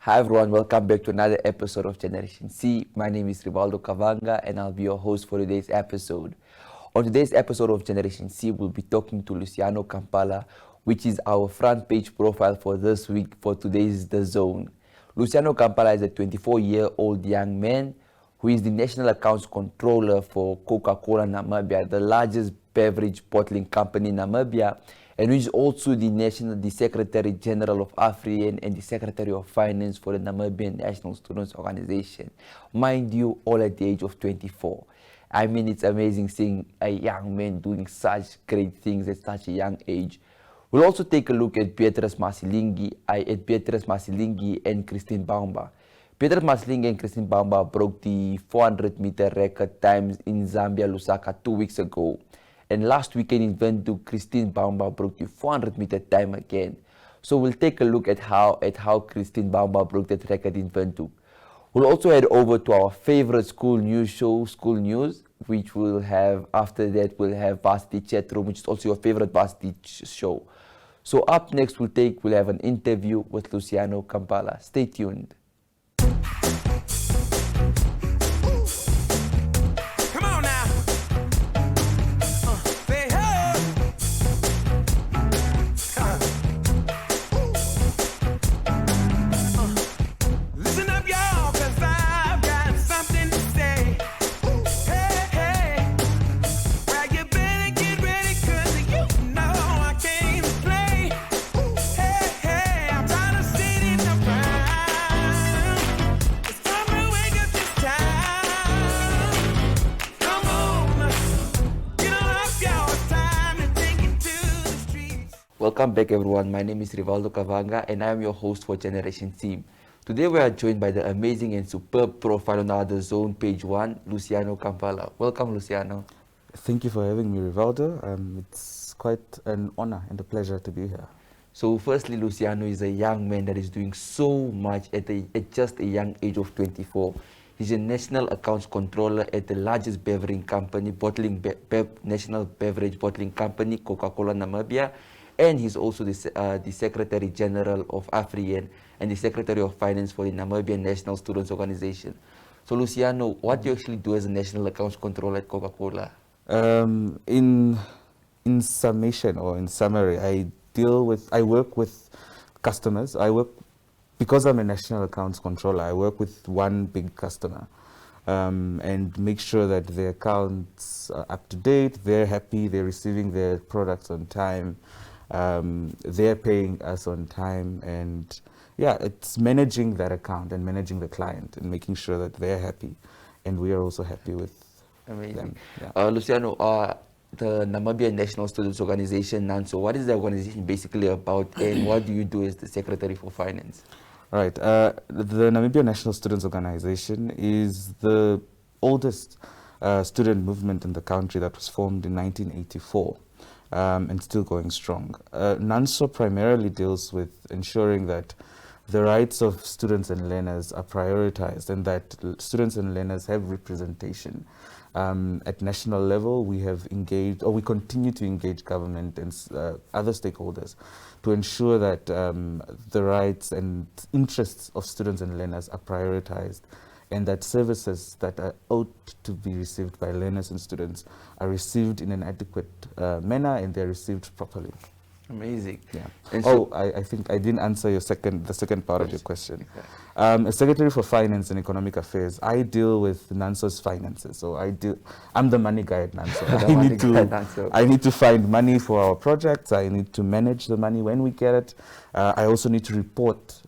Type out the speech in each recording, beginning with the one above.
Hi everyone, welcome back to another episode of Generation C. My name is Rivaldo Kavanga and I'll be your host for today's episode. On today's episode of Generation C, we'll be talking to Luciano Campala, which is our front page profile for this week for today's The Zone. Luciano Campala is a 24-year-old young man who is the National Accounts Controller for Coca-Cola Namibia, the largest beverage bottling company in Namibia, and who is also the Secretary General of AFRIEN and the Secretary of Finance for the Namibian National Students Organization. Mind you, all at the age of 24. I mean, it's amazing seeing a young man doing such great things at such a young age. We'll also take a look at Beatrice Masilingi and Christine Baumba. Beatrice Masilingi and Christine Baumba broke the 400-meter record times in Zambia, Lusaka 2 weeks ago. And last weekend in Windhoek, Christine Baumba broke the 400-meter time again. So we'll take a look at how Christine Baumba broke that record in Windhoek. We'll also head over to our favorite school news show, School News, which we'll have, after that, we'll have Varsity Chatroom, which is also your favorite varsity show. So up next, we'll have an interview with Luciano Campala. Stay tuned. Welcome back everyone, my name is Rivaldo Kavanga and I am your host for Generation C. Today we are joined by the amazing and superb profile on our The Zone page 1, Luciano Campala. Welcome Luciano. Thank you for having me, Rivaldo. It's quite an honor and a pleasure to be here. So firstly, Luciano is a young man that is doing so much at just a young age of 24. He's a National Accounts Controller at the largest beverage company, National Beverage Bottling Company, Coca-Cola Namibia. And he's also the Secretary General of AFRIEN and the Secretary of Finance for the Namibian National Students Organization. So Luciano, what do you actually do as a National Accounts Controller at Coca-Cola? In summation or in summary, I work with customers. Because I'm a National Accounts Controller, I work with one big customer and make sure that their accounts are up to date, they're happy, they're receiving their products on time. They're paying us on time, and yeah, it's managing that account and managing the client and making sure that they're happy and we are also happy with them. Yeah. Luciano, the Namibian National Students Organization, NANSO, what is the organization basically about and what do you do as the Secretary for Finance? Right, the Namibian National Students Organization is the oldest student movement in the country that was formed in 1984. And still going strong. NANSO primarily deals with ensuring that the rights of students and learners are prioritized and that students and learners have representation. At national level, we have engaged, or we continue to engage government and other stakeholders to ensure that the rights and interests of students and learners are prioritized, and that services that are ought to be received by learners and students are received in an adequate manner and they're received properly. Amazing. Yeah. And I think I didn't answer the second part of your question. Okay. As Secretary for Finance and Economic Affairs, I deal with NANSO's finances. So I'm the money guy at NANSO. I need to find money for our projects. I need to manage the money when we get it. I also need to report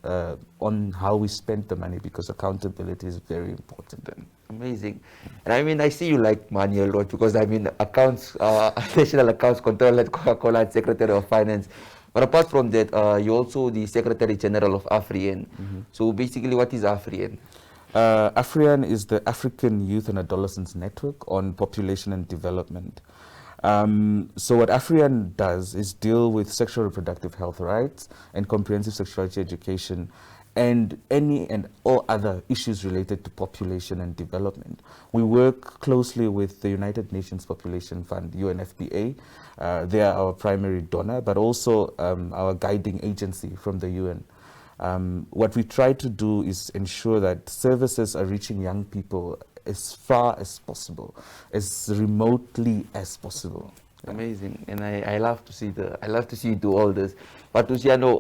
on how we spent the money because accountability is very important. Amazing. And I mean, I see you like money a lot because I mean, National Accounts Controller at Coca-Cola and Secretary of Finance. But apart from that, you're also the Secretary General of AFRIEN. Mm-hmm. So basically, what is AFRIEN? AFRIEN is the African Youth and Adolescents Network on Population and Development. So what AFRIEN does is deal with sexual reproductive health rights and comprehensive sexuality education and any and all other issues related to population and development. We work closely with the United Nations Population Fund, UNFPA. They are our primary donor, but also our guiding agency from the UN. What we try to do is ensure that services are reaching young people as far as possible, as remotely as possible. Amazing, and I love to see you do all this. But Luciano,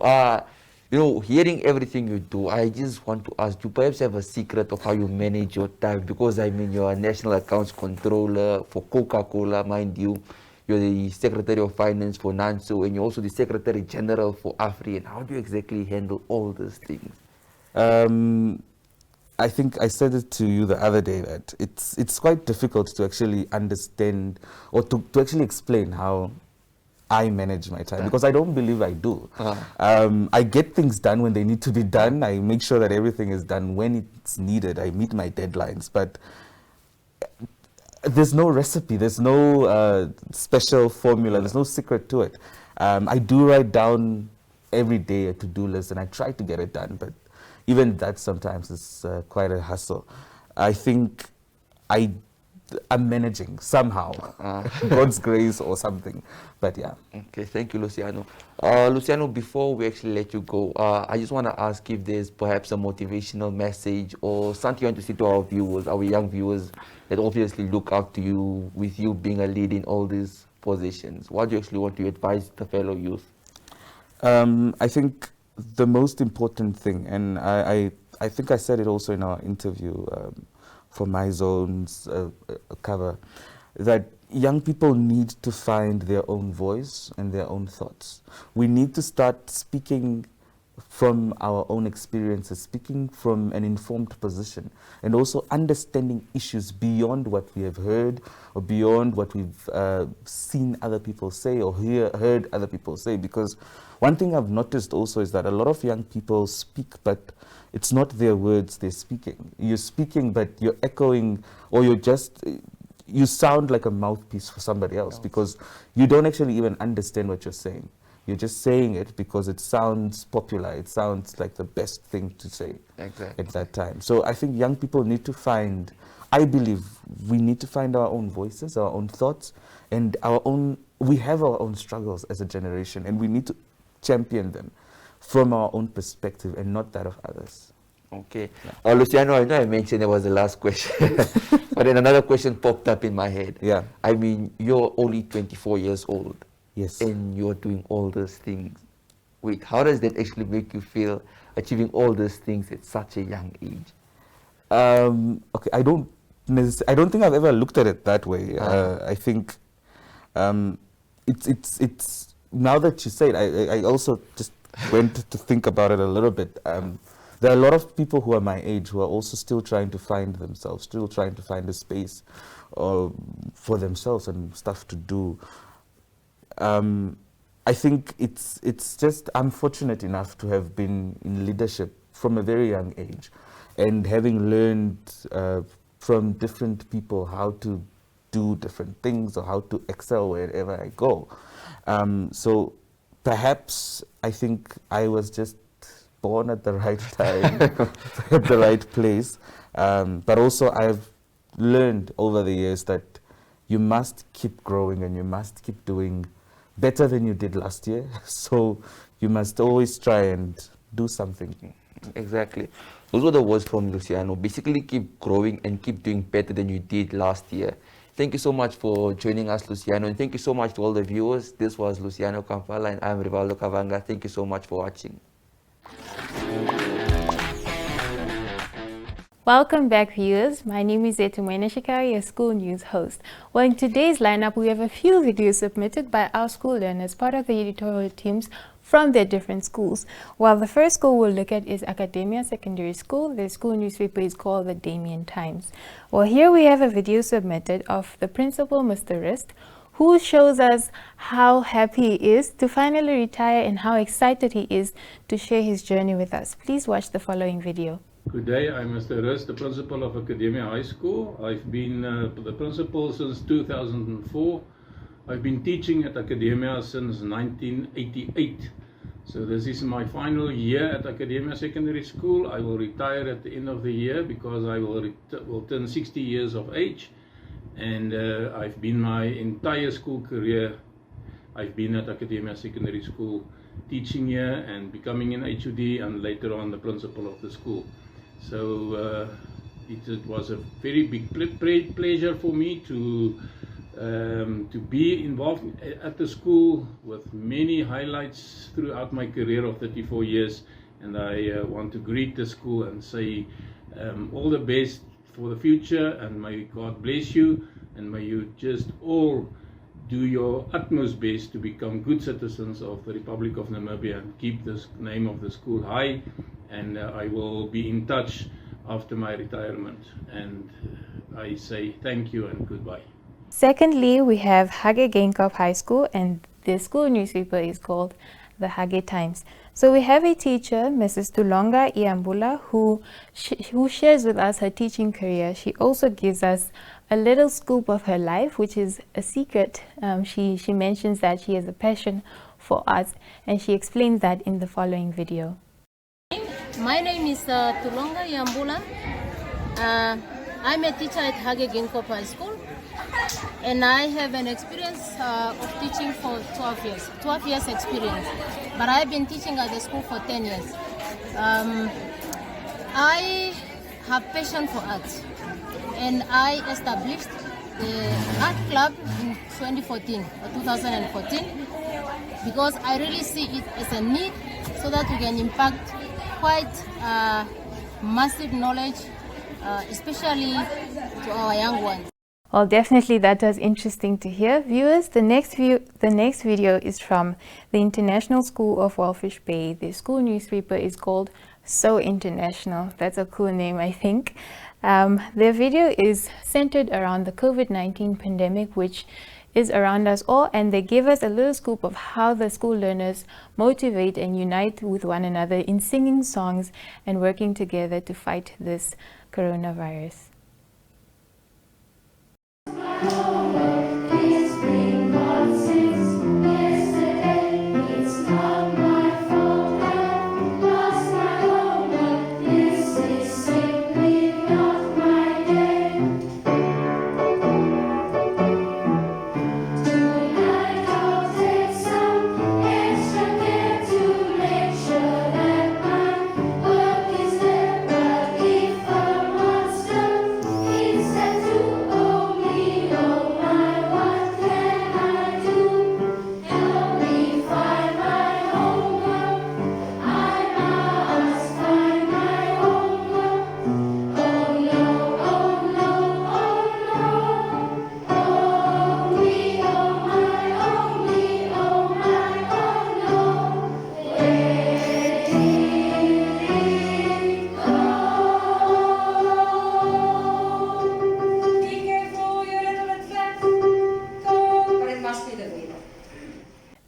hearing everything you do, I just want to ask, do you perhaps have a secret of how you manage your time? Because I mean, you're a national accounts controller for Coca-Cola, mind you. You're the Secretary of Finance for NANSO, and you're also the Secretary General for AFRI. And how do you exactly handle all these things? I think I said it to you the other day that it's quite difficult to actually understand or to actually explain how I manage my time, because I don't believe I do. I get things done when they need to be done. I make sure that everything is done when it's needed. I meet my deadlines, but there's no recipe, there's no special formula, there's no secret to it. I do write down every day a to-do list and I try to get it done, but even that sometimes is quite a hustle. I think I'm managing somehow, God's grace or something, but yeah. Okay, thank you, Luciano. Luciano, before we actually let you go, I just want to ask if there's perhaps a motivational message or something you want to say to our viewers, our young viewers, that obviously look up to you, with you being a lead in all these positions. What do you actually want to advise the fellow youth? I think the most important thing, and I think I said it also in our interview for My Zone's cover, that young people need to find their own voice and their own thoughts. We need to start speaking from our own experiences, speaking from an informed position, and also understanding issues beyond what we have heard or beyond what we've seen other people say or heard other people say. Because one thing I've noticed also is that a lot of young people speak, but it's not their words they're speaking. You're speaking, but you're echoing, or you sound like a mouthpiece for somebody else, because you don't actually even understand what you're saying. You're just saying it because it sounds popular. It sounds like the best thing to say at that time. So I think young people need to find, I believe we need to find our own voices, our own thoughts, and we have our own struggles as a generation, and we need to champion them from our own perspective and not that of others. Okay. Luciano, I know I mentioned it was the last question, but then another question popped up in my head. Yeah. I mean, you're only 24 years old. Yes. And you're doing all those things. Wait, how does that actually make you feel, achieving all those things at such a young age? Okay, I don't think I've ever looked at it that way. I think it's now that you say it, I also just went to think about it a little bit. There are a lot of people who are my age who are also still trying to find themselves, still trying to find a space for themselves and stuff to do. I think it's just, I'm fortunate enough to have been in leadership from a very young age, and having learned from different people how to do different things or how to excel wherever I go. So perhaps I think I was just born at the right time, at the right place. But also I've learned over the years that you must keep growing and you must keep doing better than you did last year. So you must always try and do something. Exactly. Those were the words from Luciano. Basically, keep growing and keep doing better than you did last year. Thank you so much for joining us, Luciano. And thank you so much to all the viewers. This was Luciano Campala and I'm Rivaldo Kavanga. Thank you so much for watching. Welcome back, viewers. My name is Etumwene Shikari, your school news host. Well, in today's lineup, we have a few videos submitted by our school learners, part of the editorial teams from their different schools. While the first school we'll look at is Academia Secondary School. Their school newspaper is called the Damien Times. Well, here we have a video submitted of the principal, Mr. Rist, who shows us how happy he is to finally retire and how excited he is to share his journey with us. Please watch the following video. Good day, I'm Mr. Rist, the principal of Academia High School. I've been the principal since 2004. I've been teaching at Academia since 1988. So this is my final year at Academia Secondary School. I will retire at the end of the year because I will turn 60 years of age. And I've been my entire school career I've been at Academia Secondary School teaching here and becoming an HOD and later on the principal of the school. So it was a very big pleasure for me to be involved at the school with many highlights throughout my career of 34 years. And I want to greet the school and say all the best for the future, and may God bless you, and may you just all do your utmost best to become good citizens of the Republic of Namibia and keep this name of the school high. And I will be in touch after my retirement. And I say thank you and goodbye. Secondly, we have Hage Geingob High School, and the school newspaper is called the Hage Times. So we have a teacher, Mrs. Tulonga Iambula, who shares with us her teaching career. She also gives us a little scoop of her life, which is a secret. She mentions that she has a passion for arts, and she explains that in the following video. My name is Tulonga Iambula. I'm a teacher at Hage Geingob High School, and I have an experience of teaching for 12 years experience, but I've been teaching at the school for 10 years. I have passion for art, and I established the art club in 2014 or 2014 because I really see it as a need so that we can impact quite massive knowledge, especially to our young ones. Well, definitely that was interesting to hear. Viewers, the next video is from the International School of Walvis Bay. The school newspaper is called So International. That's a cool name, I think. Their video is centered around the COVID-19 pandemic, which is around us all, and they give us a little scoop of how the school learners motivate and unite with one another in singing songs and working together to fight this coronavirus.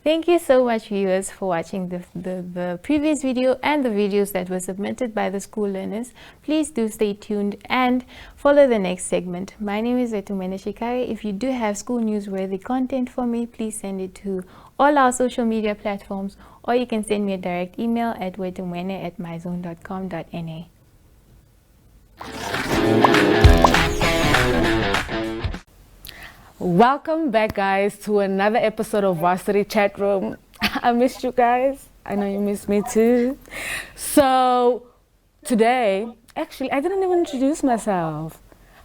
Thank you so much, viewers, for watching the previous video and the videos that were submitted by the school learners. Please do stay tuned and follow the next segment. My name is Vetumene Shikari. If you do have school newsworthy content for me, please send it to all our social media platforms, or you can send me a direct email at wetumene@myzone.com.na. Welcome back, guys, to another episode of Varsity Chatroom. I missed you guys. I know you missed me too. So today, actually, I didn't even introduce myself.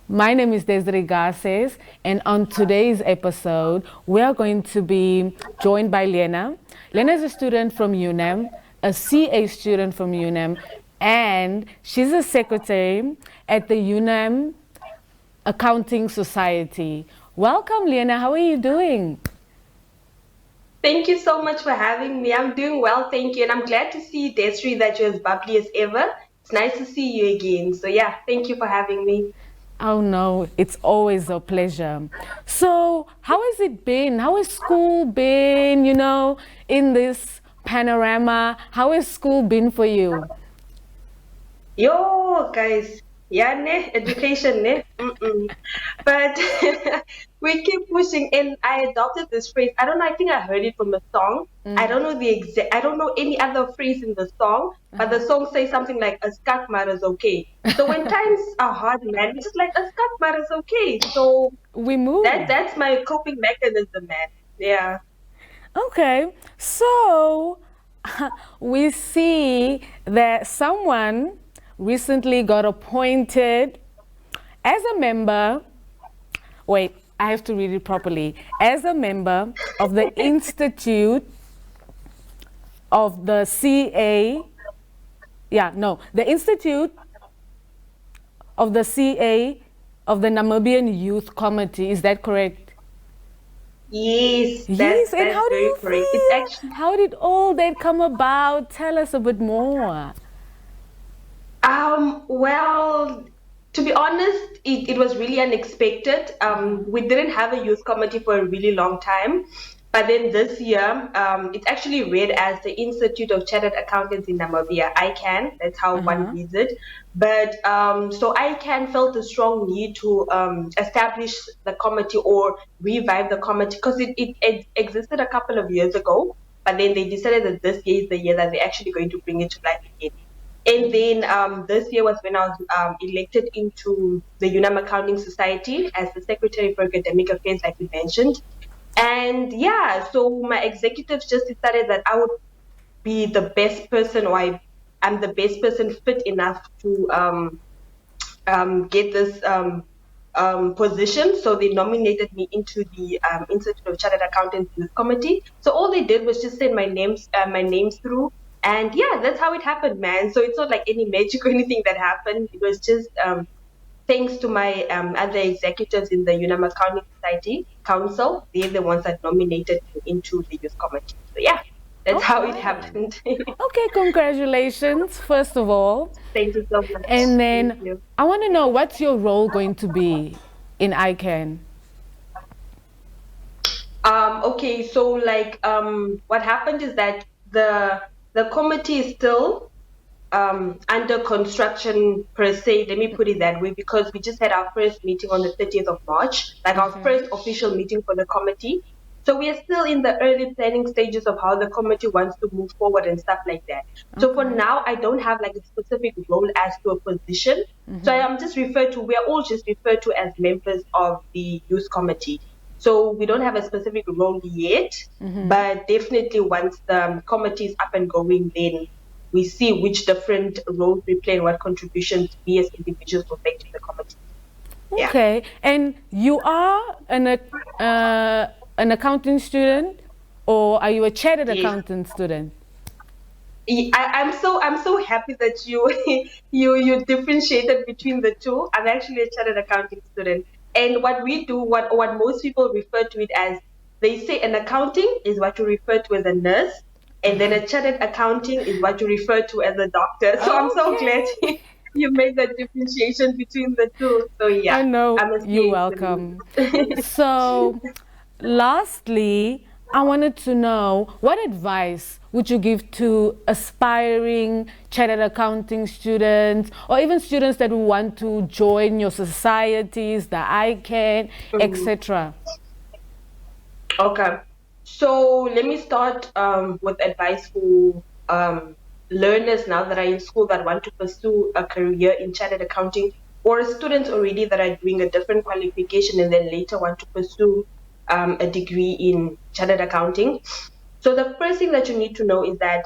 My name is Desiree Garces, and on today's episode, we are going to be joined by Lena. Lena is a student from UNAM, a CA student from UNAM, and she's a secretary at the UNAM Accounting Society. Welcome, Lena. How are you doing? Thank you so much for having me. I'm doing well, thank you. And I'm glad to see, Desiree, that you're as bubbly as ever. It's nice to see you again. So yeah, thank you for having me. Oh no, it's always a pleasure. So how has it been? How has school been, in this panorama? How has school been for you? Yo, guys. Yeah, education, but we keep pushing. And I adopted this phrase. I don't know. I think I heard it from a song. I don't know I don't know any other phrase in the song, but the song says something like "a scat matters okay." So when times are hard, man, it's just like a scat matters okay. So we move. That's my coping mechanism, man. Yeah. Okay, so we see that someone recently got appointed as a member. Wait, I have to read it properly. As a member of the Institute of the CA. The Institute of the CA of the Namibian Youth Committee. Is that correct? Yes, Yes, and that's how do very you correct. feel? It's actually How did all that come about? Tell us a bit more. Well, to be honest, it was really unexpected. We didn't have a youth committee for a really long time. But then this year, it's actually read as the Institute of Chartered Accountants in Namibia, ICANN. That's how one reads it. But so ICANN felt a strong need to establish the committee or revive the committee because it existed a couple of years ago. But then they decided that this year is the year that they're actually going to bring it to life again. And then this year was when I was elected into the UNAM Accounting Society as the Secretary for Academic Affairs, like you mentioned. And yeah, so my executives just decided that I would be the best person, or I'm the best person fit enough to get this position. So they nominated me into the Institute of Chartered Accountants Youth Committee. So all they did was just send my names through. And yeah, that's how it happened, man. So it's not like any magic or anything that happened. It was just thanks to my other executives in the UNAM Accounting Society Council. They're the ones that nominated me into the youth committee. So yeah, that's how it happened. Okay, congratulations, first of all. Thank you so much. And Thank then you. I want to know, what's your role going to be in ICANN? Okay, so like what happened is that the committee is still under construction per se, let me put it that way, because we just had our first meeting on the 30th of March, like our first official meeting for the committee. So we are still in the early planning stages of how the committee wants to move forward and stuff like that. So for now, I don't have like a specific role as to a position. So I am just we are all just referred to as members of the youth committee. So we don't have a specific role yet, but definitely once the committee is up and going, then we see which different roles we play and what contributions we as individuals will make to the committee. Yeah. Okay, and you are an accounting student, or are you a chartered accountant student? I'm so happy that you differentiated between the two. I'm actually a chartered accounting student, and what we do, what most people refer to it as, they say an accounting is what you refer to as a nurse, and then a chartered accounting is what you refer to as a doctor. So I'm so glad you made that differentiation between the two. So yeah, I know, you're welcome. So lastly, I wanted to know, what advice would you give to aspiring chartered accounting students, or even students that want to join your societies, the ICANN, etc.? Okay. So let me start with advice for learners now that are in school that want to pursue a career in chartered accounting, or students already that are doing a different qualification and then later want to pursue a degree in chartered accounting. So the first thing that you need to know is that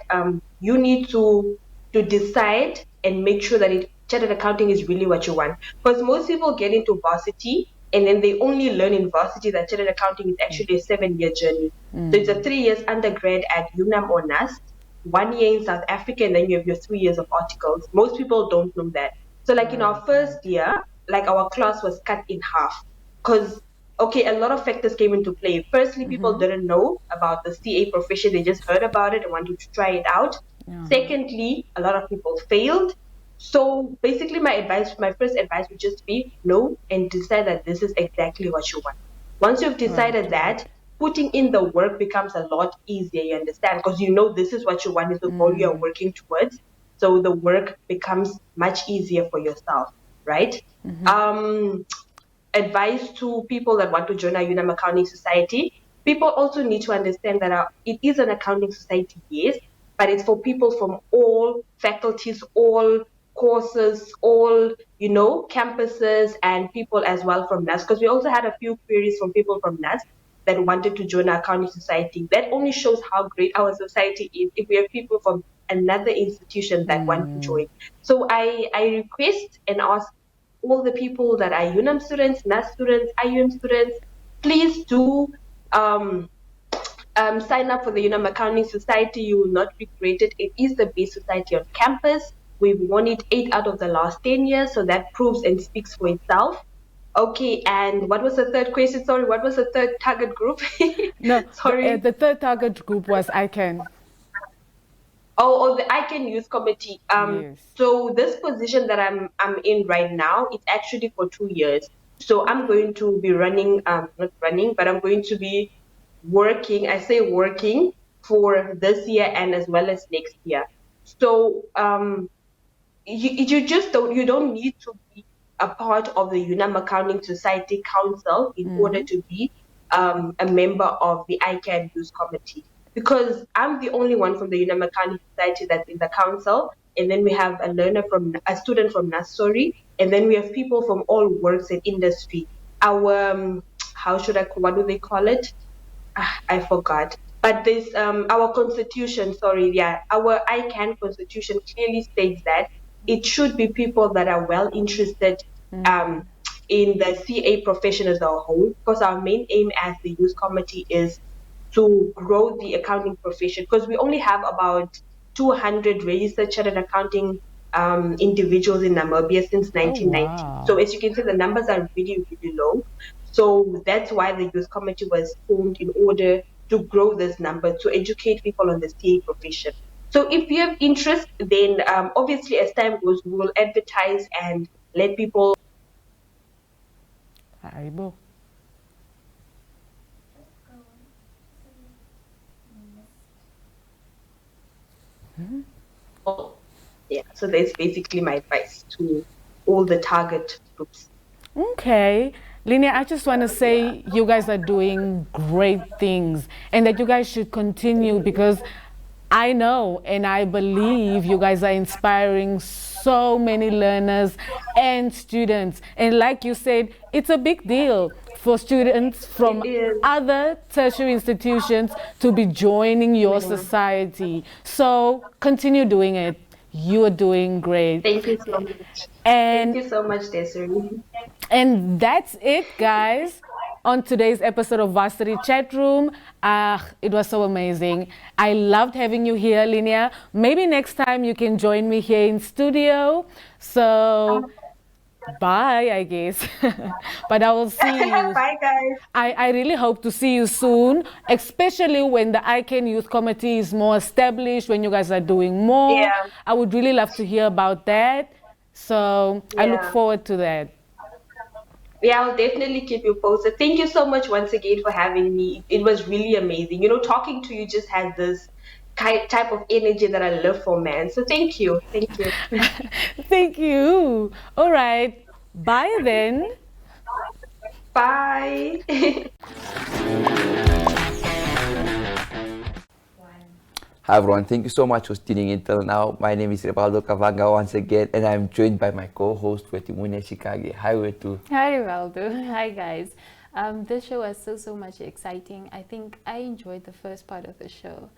you need to decide and make sure that chartered accounting is really what you want. Because most people get into varsity and then they only learn in varsity that chartered accounting is actually a 7-year journey. So it's a 3 years undergrad at UNAM or NAST, 1 year in South Africa, and then you have your 3 years of articles. Most people don't know that. So like in our first year, like our class was cut in half because a lot of factors came into play. Firstly, people didn't know about the CA profession. They just heard about it and wanted to try it out. Secondly, a lot of people failed. So basically my first advice would just be know and decide that this is exactly what you want. Once you've decided that, putting in the work becomes a lot easier, you understand? Because you know this is what you want, is the goal you're working towards. So the work becomes much easier for yourself, right? Advice to people that want to join our UNAM Accounting Society. People also need to understand that it is an accounting society, yes, but it's for people from all faculties, all courses, all, campuses, and people as well from NAS. Because we also had a few queries from people from NAS. that wanted to join our accounting society. That only shows how great our society is if we have people from another institution that want to join. So I request and ask all the people that are UNAM students, NAS students, IUM students, please do sign up for the UNAM Accounting Society. You will not regret it. It is the best society on campus. We've won it 8 out of the last 10 years, so that proves and speaks for itself. Okay, and what was the third question? Sorry, what was the third target group? No, Sorry. the third target group was ICANN. Oh, the ICANN Youth Committee. Yes. So this position that I'm in right now, it's actually for 2 years. So I'm going to be running, not running, but I'm going to be working. I say working for this year and as well as next year. So you don't need to be a part of the UNAM Accounting Society Council in order to be a member of the ICANN Youth Committee, because I'm the only one from the UNAM Accounting Society that's in the council, and then we have a student from Nasori, and then we have people from all works and industry. Our what do they call it? I forgot. But there's our constitution, our ICANN constitution clearly states that it should be people that are well interested in the CA profession as a whole, because our main aim as the youth committee is to grow the accounting profession, because we only have about 200 registered chartered accounting individuals in Namibia since 1990. wow. So as you can see, the numbers are really, really low. So that's why the youth committee was formed, in order to grow this number, to educate people on the CA profession. So if you have interest, then obviously as time goes, we will advertise and let people. Aibo. Yeah, so that's basically my advice to all the target groups. Okay. Linea, I just want to say you guys are doing great things and that you guys should continue, because I know and I believe you guys are inspiring so many learners and students. And like you said, it's a big deal for students from other tertiary institutions to be joining your society. So continue doing it. You are doing great. Thank you so much. And thank you so much, Desiree. And that's it, guys, on today's episode of Varsity Chatroom. It was so amazing. I loved having you here, Linea. Maybe next time you can join me here in studio. So, bye, I guess. But I will see you. Bye, guys. I really hope to see you soon, especially when the ICANN Youth Committee is more established, when you guys are doing more. Yeah. I would really love to hear about that. So, I look forward to that. Yeah, I'll definitely keep you posted. Thank you so much once again for having me. It was really amazing. You know, talking to you just had this type of energy that I love for, man. So thank you. Thank you. Thank you. All right. Bye then. Bye. Hi everyone, thank you so much for tuning in till now. My name is Rivaldo Kavanga once again, and I'm joined by my co-host Wetimune Shikage. Hi Wetu. Hi Rivaldo. Hi guys. This show was so much exciting. I think I enjoyed the first part of the show.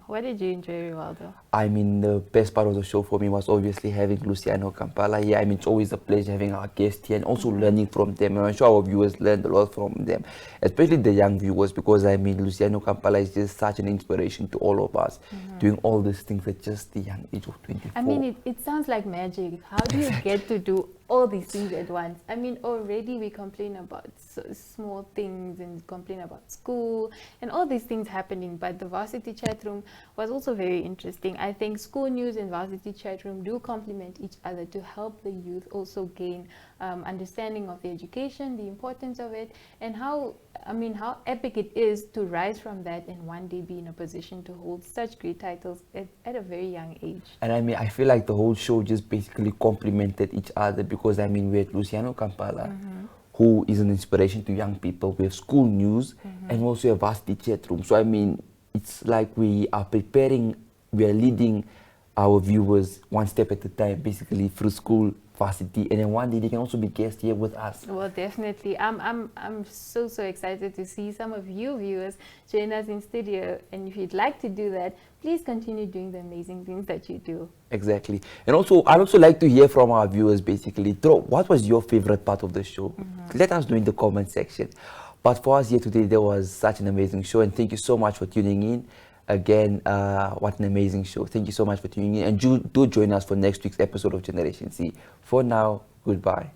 What did you enjoy, Rivaldo? I mean, the best part of the show for me was obviously having Luciano Campala here. I mean, it's always a pleasure having our guests here and also learning from them. And I'm sure our viewers learned a lot from them, especially the young viewers, because I mean, Luciano Campala is just such an inspiration to all of us, doing all these things at just the young age of 24. I mean, it sounds like magic. How do you get to do all these things at once? I mean, already we complain about small things and complain about school and all these things happening, but the Varsity Chatroom was also very interesting. I think school news and Varsity Chatroom do complement each other to help the youth also gain understanding of the education, the importance of it, and how epic it is to rise from that and one day be in a position to hold such great titles at a very young age. And I mean, I feel like the whole show just basically complemented each other, because I mean, we had Luciano Campala, who is an inspiration to young people. We have school news, and also a Varsity Chatroom. So I mean, it's like we are leading our viewers one step at a time, basically through school, Varsity, and then one day they can also be guests here with us. Well, definitely. I'm so excited to see some of you viewers join us in studio. And if you'd like to do that, please continue doing the amazing things that you do. Exactly. And also, I'd also like to hear from our viewers, basically. What was your favorite part of the show? Let us know in the comment section. But for us here today, there was such an amazing show, and thank you so much for tuning in. Again, what an amazing show. Thank you so much for tuning in, and do join us for next week's episode of Generation C. For now, goodbye.